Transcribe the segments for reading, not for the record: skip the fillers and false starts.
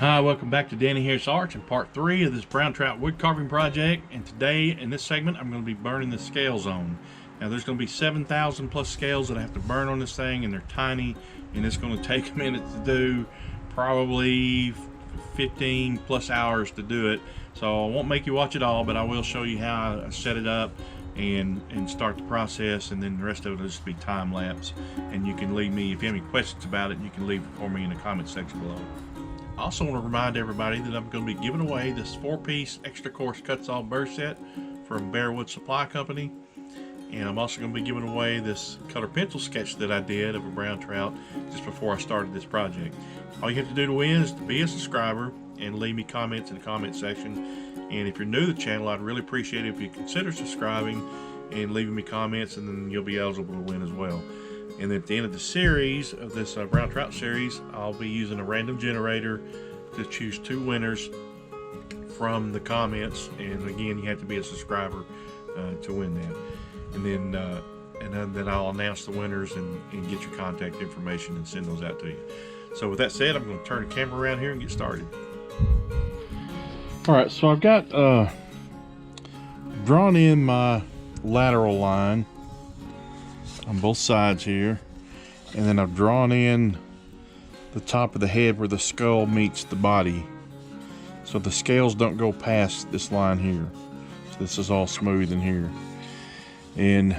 Hi, welcome back to Danny Harris Arts and part 3 of this brown trout wood carving project. And today in this segment I'm going to be burning the scales on. Now there's going to be 7,000 plus scales that I have to burn on this thing, and they're tiny, and it's going to take a minute to do, probably 15 plus hours to do it. So I won't make you watch it all, but I will show you how I set it up and start the process, and then the rest of it will just be time lapse. And you can leave me, if you have any questions about it, you can leave it for me in the comment section below. I also want to remind everybody that I'm going to be giving away this 4-piece extra coarse cuts off burr set from Bearwood Supply Company, and I'm also going to be giving away this color pencil sketch that I did of a brown trout just before I started this project. All you have to do to win is to be a subscriber and leave me comments in the comment section. And if you're new to the channel, I'd really appreciate it if you consider subscribing and leaving me comments, and then you'll be eligible to win as well. And then at the end of the series, of this brown trout series, I'll be using a random generator to choose 2 winners from the comments. And again, you have to be a subscriber to win that. And then I'll announce the winners and get your contact information and send those out to you. So with that said, I'm going to turn the camera around here and get started. All right, so I've got drawn in my lateral line on both sides here, and then I've drawn in the top of the head where the skull meets the body, so the scales don't go past this line here. So this is all smooth in here. And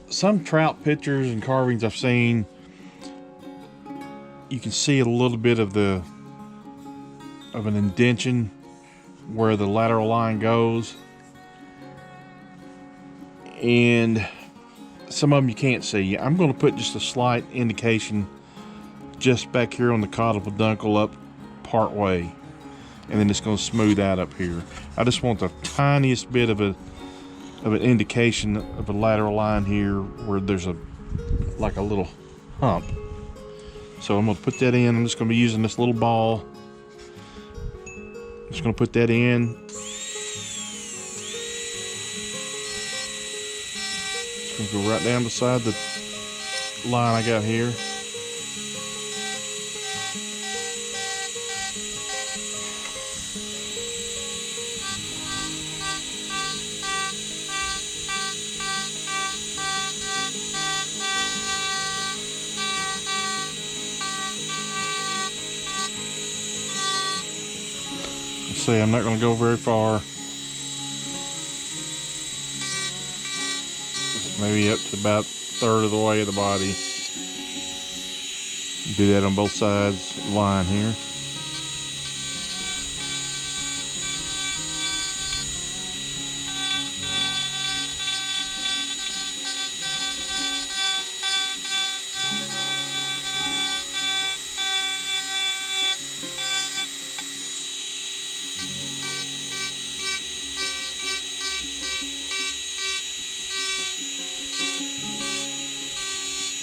some trout pictures and carvings I've seen, you can see a little bit of an indentation where the lateral line goes, and some of them you can't see. I'm going to put just a slight indication just back here on the caudal peduncle up part way, and then it's going to smooth out up here. I just want the tiniest bit of an indication of a lateral line here where there's like a little hump. So I'm going to put that in. I'm just going to be using this little ball. Just going to put that in. Just going to go right down beside the line I got here. See, I'm not going to go very far. Just maybe up to about 1/3 of the way of the body. Do that on both sides of the line here.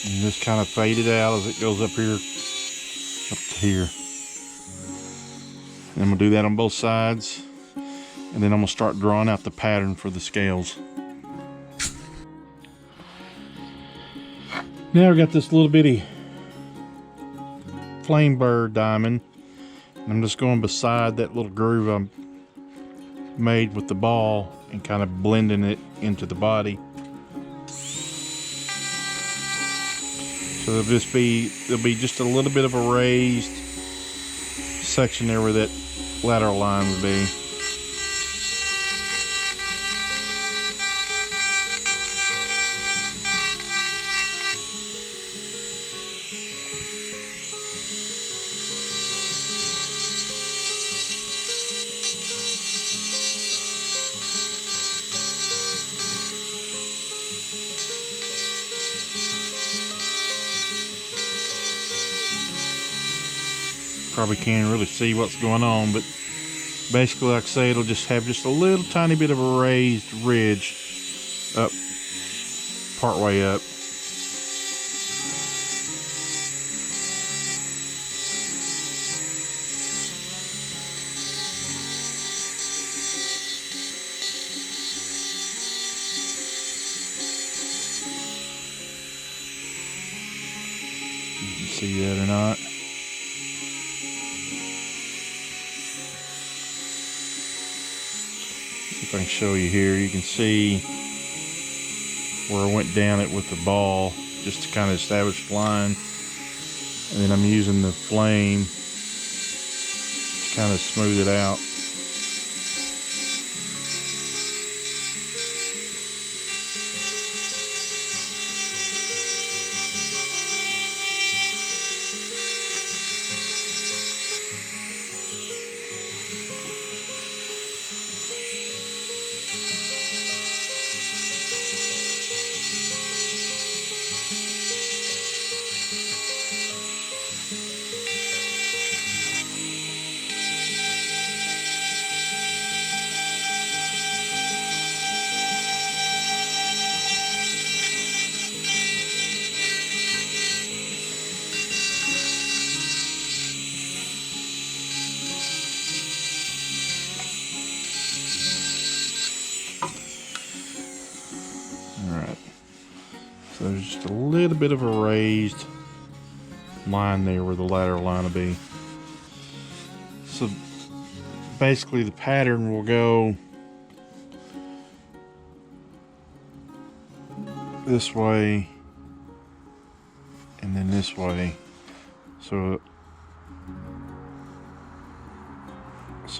And just kind of fade it out as it goes up here, up to here. And I'm gonna do that on both sides, and then I'm gonna start drawing out the pattern for the scales. Now I've got this little bitty flame burr diamond, and I'm just going beside that little groove I made with the ball and kind of blending it into the body. So there'll be just a little bit of a raised section there where that lateral line would be. Probably can't really see what's going on, but basically, like I say, it'll just have just a little tiny bit of a raised ridge up, part way up. You can see that or not. if I can show you here, you can see where I went down it with the ball just to kind of establish the line. And then I'm using the flame to kind of smooth it out. Alright, so there's just a little bit of a raised line there where the lateral line will be. So basically the pattern will go this way and then this way. So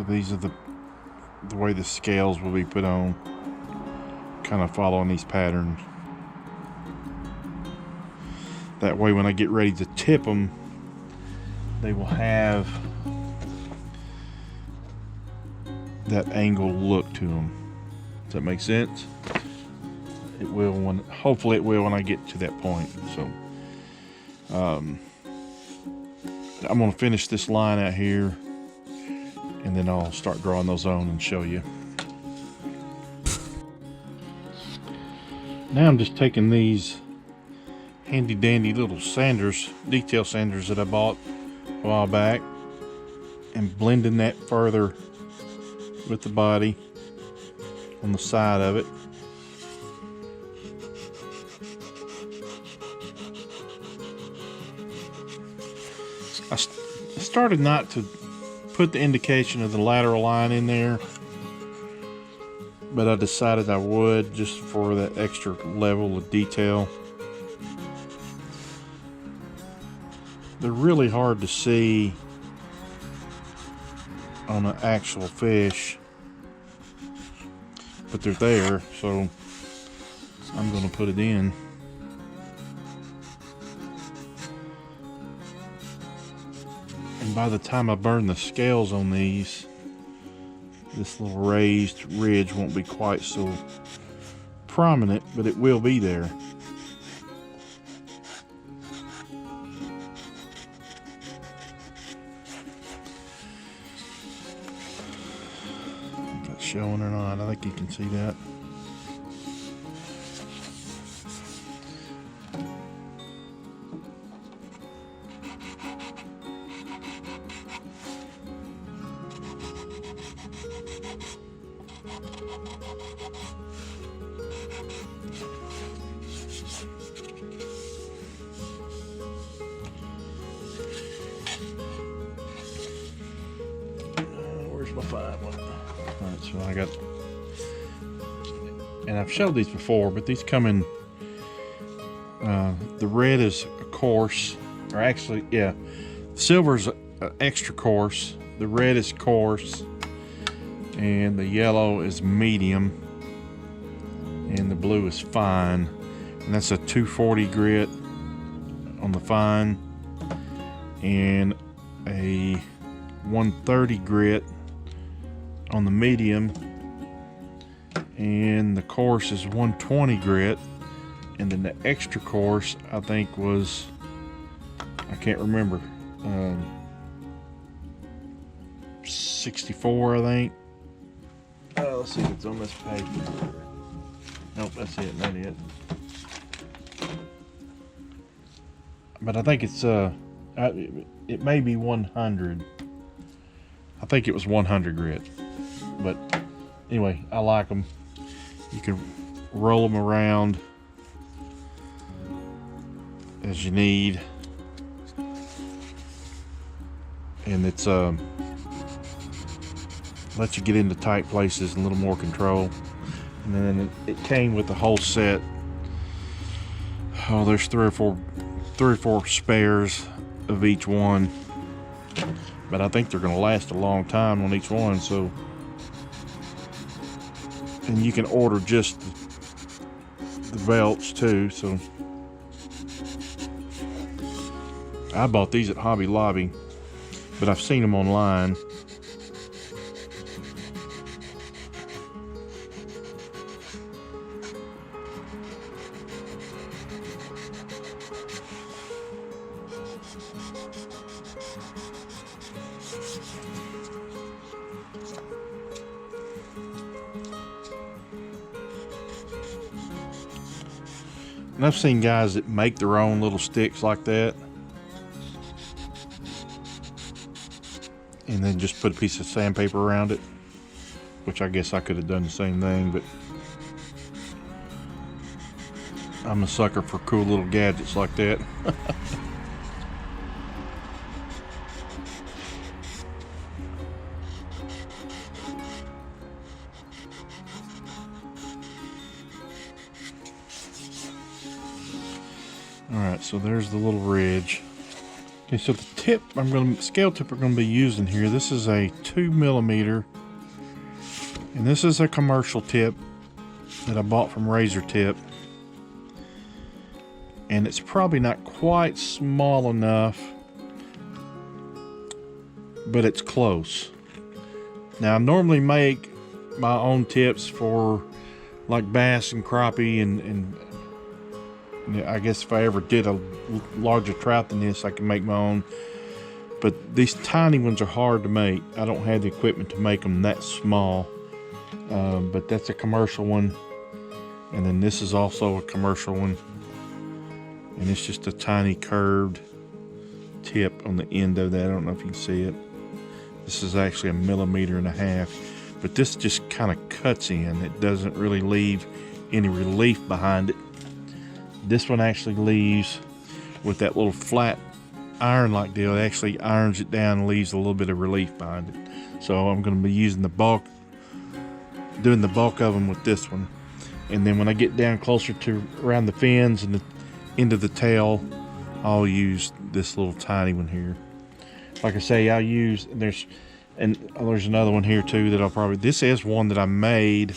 these are the way the scales will be put on, kind of following these patterns. That way when I get ready to tip them, they will have that angle look to them. Does that make sense? It will hopefully it will when I get to that point. So I'm gonna finish this line out here and then I'll start drawing those on and show you. Now I'm just taking these handy dandy little sanders, detail sanders that I bought a while back, and blending that further with the body on the side of it. I started not to put the indication of the lateral line in there, but I decided I would just for that extra level of detail. They're really hard to see on an actual fish, but they're there, so I'm going to put it in. And by the time I burn the scales on these, this little raised ridge won't be quite so prominent, but it will be there. If that's showing or not, I think you can see that. My 5 one. Alright, so I got, and I've showed these before, but these come in, the red is a coarse, or actually, yeah, silver is extra coarse, the red is coarse, and the yellow is medium, and the blue is fine, and that's a 240 grit on the fine, and a 130 grit on the medium, and the coarse is 120 grit, and then the extra coarse I think was, I can't remember, 64 I think. Let's see if it's on this page. Nope, that's it, not it. But I think it's it may be 100. I think it was 100 grit. But anyway, I like them. You can roll them around as you need, and it's Let you get into tight places and a little more control. And then it came with the whole set. Oh, there's three or four spares of each one, but I think they're going to last a long time on each one. So, and you can order just the belts too. So I bought these at Hobby Lobby, but I've seen them online. And I've seen guys that make their own little sticks like that, and then just put a piece of sandpaper around it, which I guess I could have done the same thing, but I'm a sucker for cool little gadgets like that. Alright, so there's the little ridge. Okay, so the tip scale tip we're going to be using here, this is a 2mm, and this is a commercial tip that I bought from Razor Tip, and it's probably not quite small enough, but it's close. Now I normally make my own tips for like bass and crappie, and I guess if I ever did a larger trout than this, I can make my own. But these tiny ones are hard to make. I don't have the equipment to make them that small. But that's a commercial one. And then this is also a commercial one. And it's just a tiny curved tip on the end of that. I don't know if you can see it. This is actually 1.5 millimeters. But this just kind of cuts in. It doesn't really leave any relief behind it. This one actually leaves with that little flat iron-like deal. It actually irons it down and leaves a little bit of relief behind it. So I'm going to be using doing the bulk of them with this one. And then when I get down closer to around the fins and the end of the tail, I'll use this little tiny one here. Like I say, I'll use, there's another one here too that I'll probably, this is one that I made.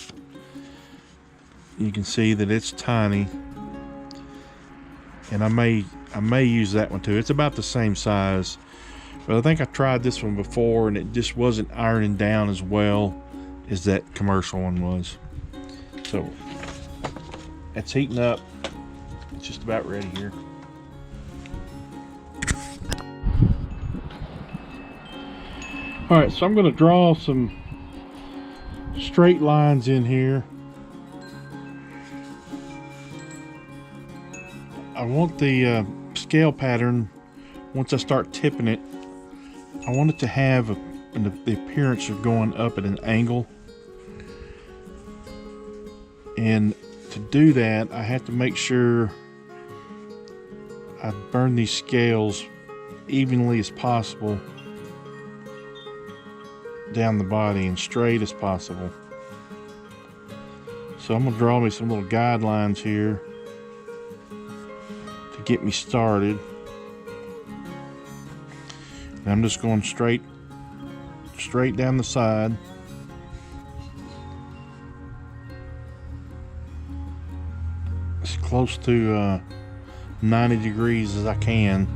You can see that it's tiny. And I may use that one too. It's about the same size, but I think I tried this one before and it just wasn't ironing down as well as that commercial one was. So it's heating up. It's just about ready here. All right, so I'm going to draw some straight lines in here. I want the scale pattern, once I start tipping it, I want it to have the appearance of going up at an angle. And to do that, I have to make sure I burn these scales evenly as possible down the body and straight as possible. So I'm going to draw me some little guidelines here get me started. And I'm just going straight down the side. As close to 90 degrees as I can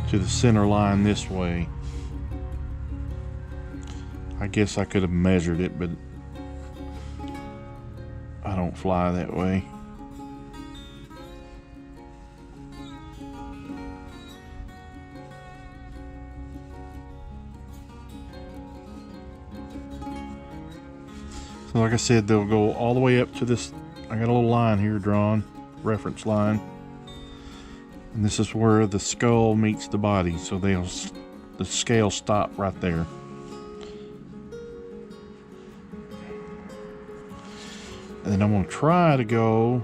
to the center line this way. I guess I could have measured it, but I don't fly that way. So like I said, they'll go all the way up to this. I got a little line here drawn, reference line. And this is where the skull meets the body. So the scales stop right there. And then I'm going to try to go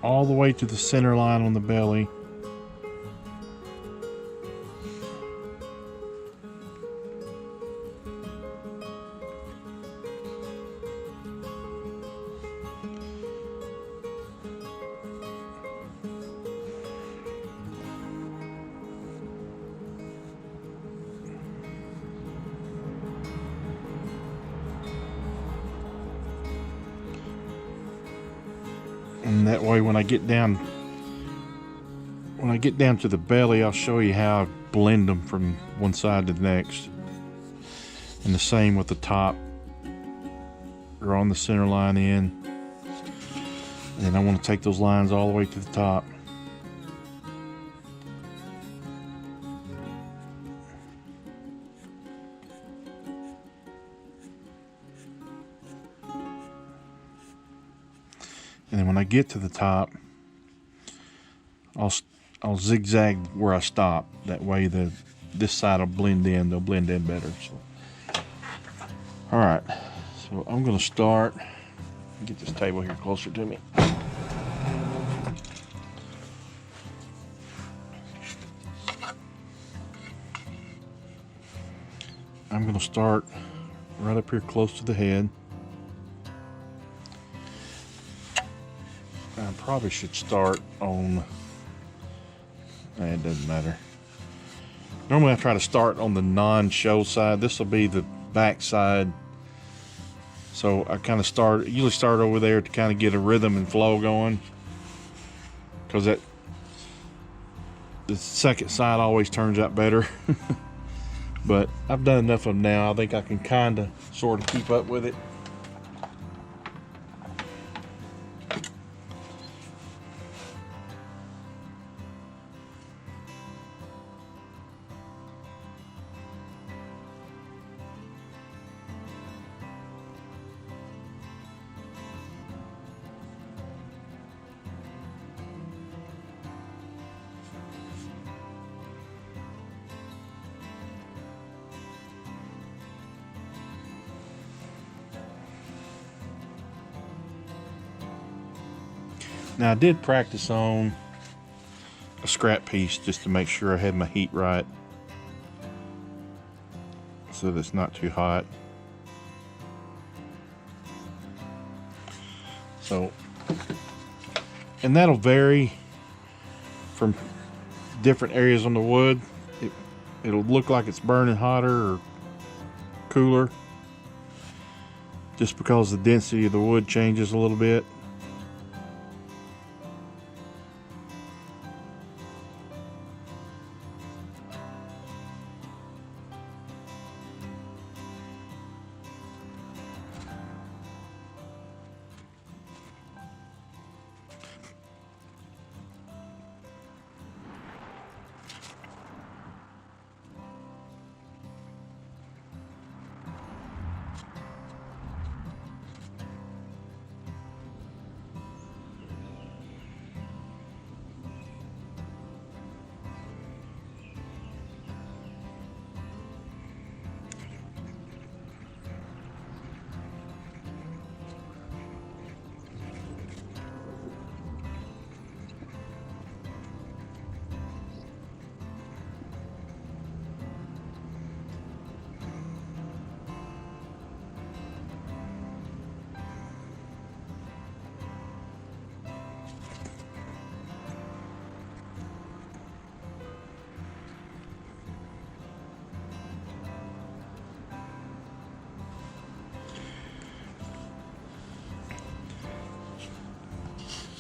all the way to the center line on the belly. And that way when I get down to the belly, I'll show you how I blend them from one side to the next. And the same with the top. Or on the center line in. And then I want to take those lines all the way to the top. And then when I get to the top, I'll zigzag where I stop. That way this side will blend in. They'll blend in better. So, all right. So I'm going to start. Get this table here closer to me. I'm going to start right up here close to the head. I probably should start on, it doesn't matter. Normally I try to start on the non-show side. This will be the back side. So I kind of usually start over there to kind of get a rhythm and flow going. Because the second side always turns out better. But I've done enough of them now. I think I can kind of sort of keep up with it. Now I did practice on a scrap piece just to make sure I had my heat right, so that it's not too hot. So, and that'll vary from different areas on the wood. It'll look like it's burning hotter or cooler just because the density of the wood changes a little bit.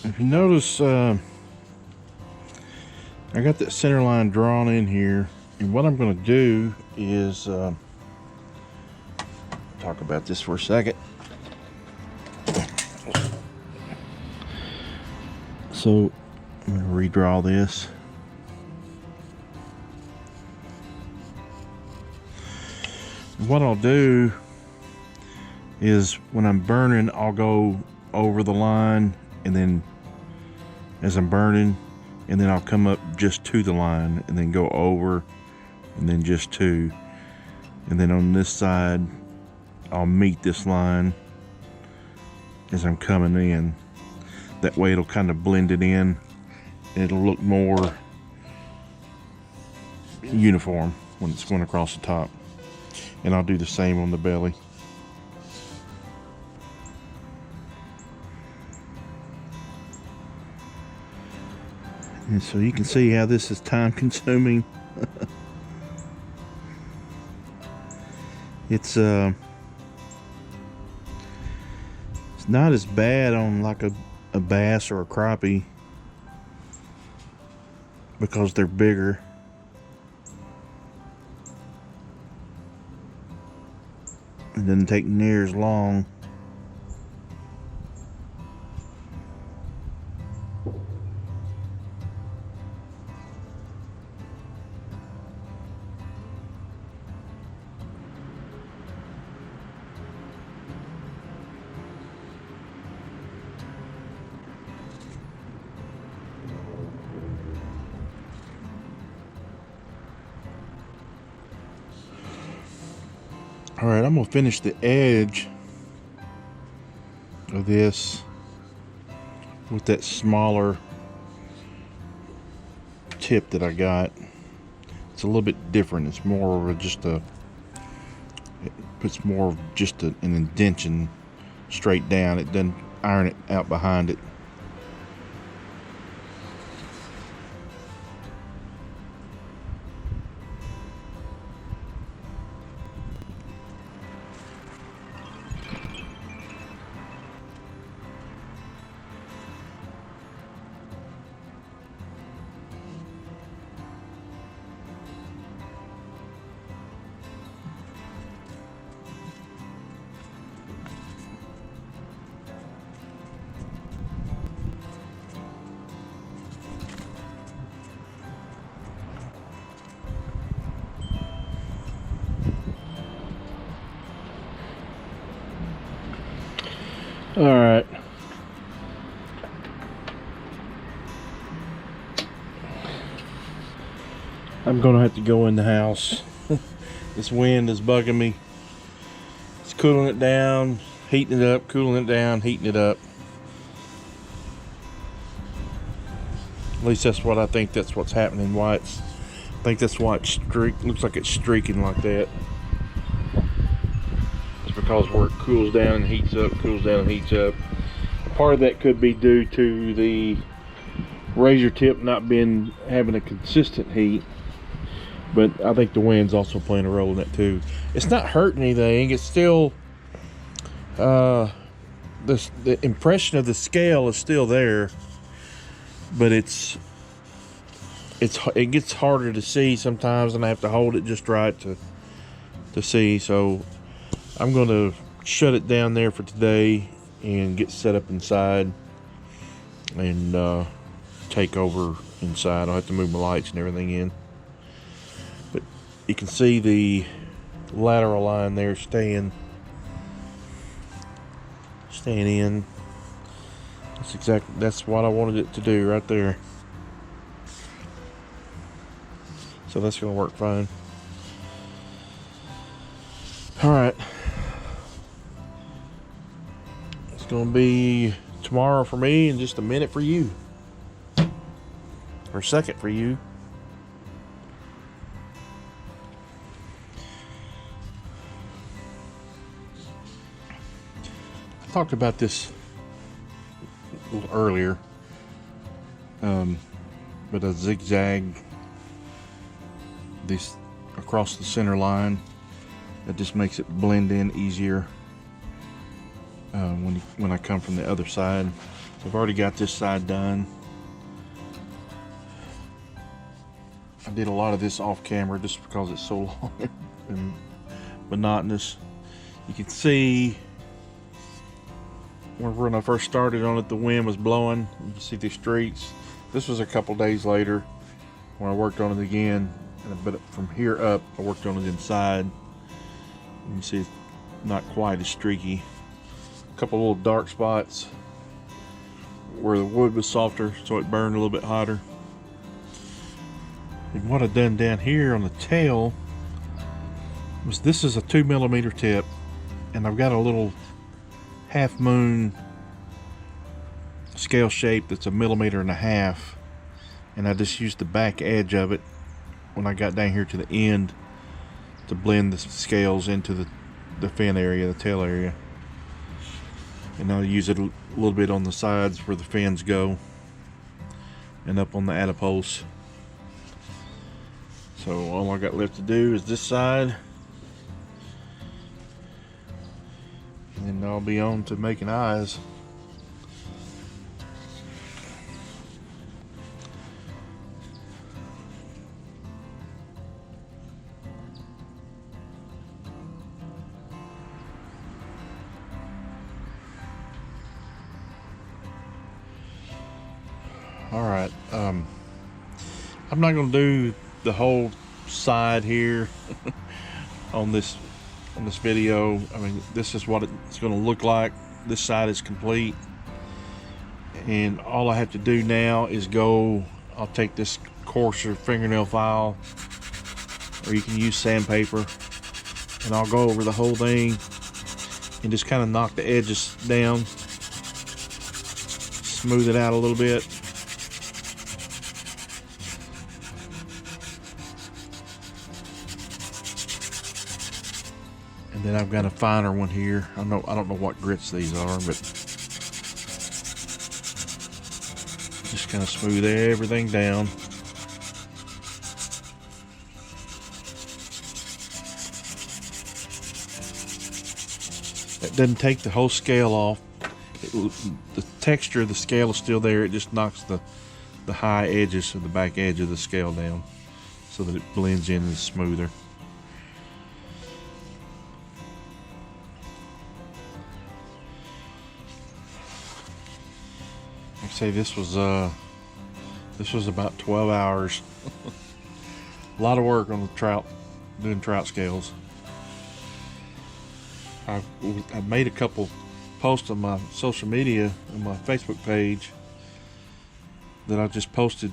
If you notice, I got that center line drawn in here, and what I'm going to do is talk about this for a second. So I'm going to redraw this. What I'll do is when I'm burning, I'll go over the line, and then as I'm burning, and then I'll come up just to the line and then go over and then just to, and then on this side I'll meet this line as I'm coming in. That way it'll kind of blend it in and it'll look more uniform when it's going across the top. And I'll do the same on the belly. And so you can see how this is time consuming. It's not as bad on like a a bass or a crappie because they're bigger. It doesn't take near as long. All right, I'm gonna finish the edge of this with that smaller tip that I got. It's a little bit different. It's more of just a, it puts more of just an indentation straight down. It doesn't iron it out behind it. All right. I'm gonna have to go in the house. This wind is bugging me. It's cooling it down, heating it up, cooling it down, heating it up. At least that's what I think. That's what's happening. Why it's, I think that's why it's looks like it's streaking like that. Because where it cools down and heats up, cools down and heats up. Part of that could be due to the razor tip not having a consistent heat, but I think the wind's also playing a role in that too. It's not hurting anything. It's still the impression of the scale is still there, but it gets harder to see sometimes, and I have to hold it just right to see. So I'm going to shut it down there for today and get set up inside and take over inside. I'll have to move my lights and everything in. But you can see the lateral line there staying in. That's what I wanted it to do right there. So that's going to work fine. All right. It's going to be tomorrow for me and just a minute for you. Or a second for you. I talked about this a little earlier. But a zigzag this across the center line, that just makes it blend in easier when I come from the other side. I've already got this side done. I did a lot of this off camera just because it's so long and monotonous. You can see when I first started on it, the wind was blowing. You can see the streaks. This was a couple days later when I worked on it again, but from here up I worked on it inside. You can see it's not quite as streaky. A couple little dark spots where the wood was softer, so it burned a little bit hotter. And what I've done down here on the tail was, this is a 2mm tip, and I've got a little half moon scale shape that's 1.5 millimeters, and I just used the back edge of it when I got down here to the end to blend the scales into the fin area, the tail area. And I'll use it a little bit on the sides where the fins go and up on the adipose. So all I got left to do is this side, and then I'll be on to making eyes. All right, I'm not going to do the whole side here on this video. I mean, this is what it's going to look like. This side is complete, and all I have to do now is I'll take this coarser fingernail file, or you can use sandpaper, and I'll go over the whole thing and just kind of knock the edges down, smooth it out a little bit. And then I've got a finer one here. I don't know what grits these are, but just kind of smooth everything down. That doesn't take the whole scale off. The texture of the scale is still there. It just knocks the high edges of the back edge of the scale down so that it blends in and is smoother. Like I say, this was about 12 hours. A lot of work on the trout, doing trout scales. I've made a couple posts on my social media, on my Facebook page, that I just posted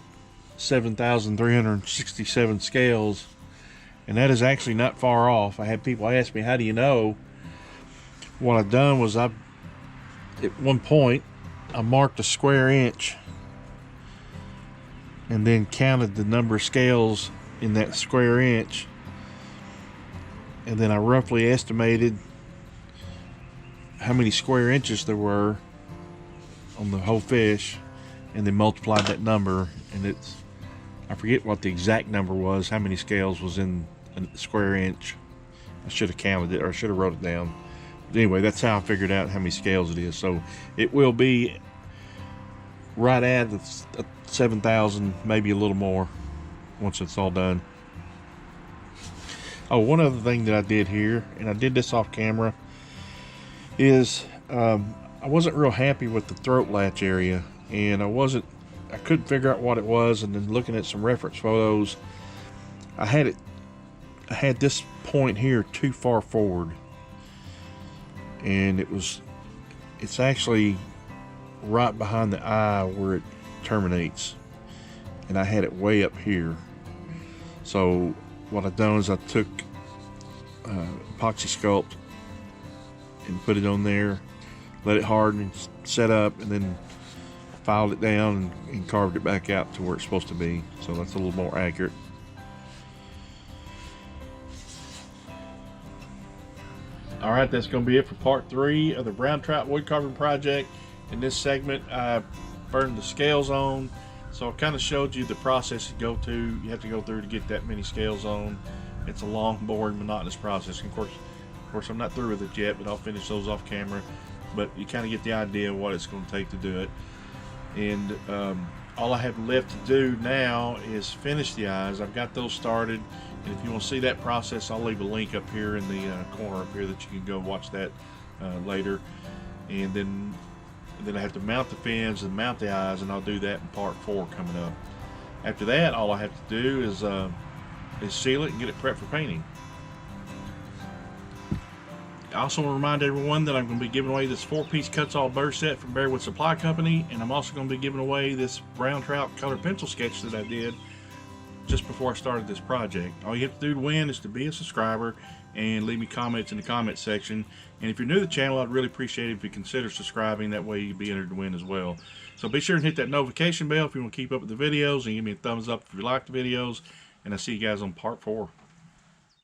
7,367 scales, and that is actually not far off. I had people ask me, how do you know? What I've done was at one point I marked a square inch and then counted the number of scales in that square inch, and then I roughly estimated how many square inches there were on the whole fish, and then multiplied that number, and I forget what the exact number was, how many scales was in a square inch. I should have counted it, or I should have wrote it down. But anyway, that's how I figured out how many scales it is. So it will be right at 7,000, maybe a little more once it's all done. Oh, one other thing that I did here, and I did this off camera, is I wasn't real happy with the throat latch area, and I couldn't figure out what it was. And then looking at some reference photos, I had this point here too far forward, and it's actually right behind the eye where it terminates, and I had it way up here. So what I've done is I took epoxy sculpt and put it on there, let it harden and set up, and then filed it down and carved it back out to where it's supposed to be. So that's a little more accurate. All right, that's going to be it for part 3 of the brown trout wood carving project. In this segment, I burned the scales on, so I kind of showed you the process you have to go through to get that many scales on. It's a long, boring, monotonous process. And of course, I'm not through with it yet, but I'll finish those off camera. But you kind of get the idea of what it's going to take to do it. And all I have left to do now is finish the eyes. I've got those started, and if you want to see that process, I'll leave a link up here in the corner up here that you can go watch that later. And then I have to mount the fins and mount the eyes, and I'll do that in part 4 coming up. After that, all I have to do is seal it and get it prepped for painting. I also want to remind everyone that I'm going to be giving away this 4-piece cuts all burr set from Bearwood Supply Company, and I'm also going to be giving away this brown trout colored pencil sketch that I did just before I started this project. All you have to do to win is to be a subscriber and leave me comments in the comment section. And if you're new to the channel, I'd really appreciate it if you consider subscribing. That way you'll be entered to win as well. So be sure and hit that notification bell if you want to keep up with the videos, and give me a thumbs up if you like the videos. And I'll see you guys on part 4.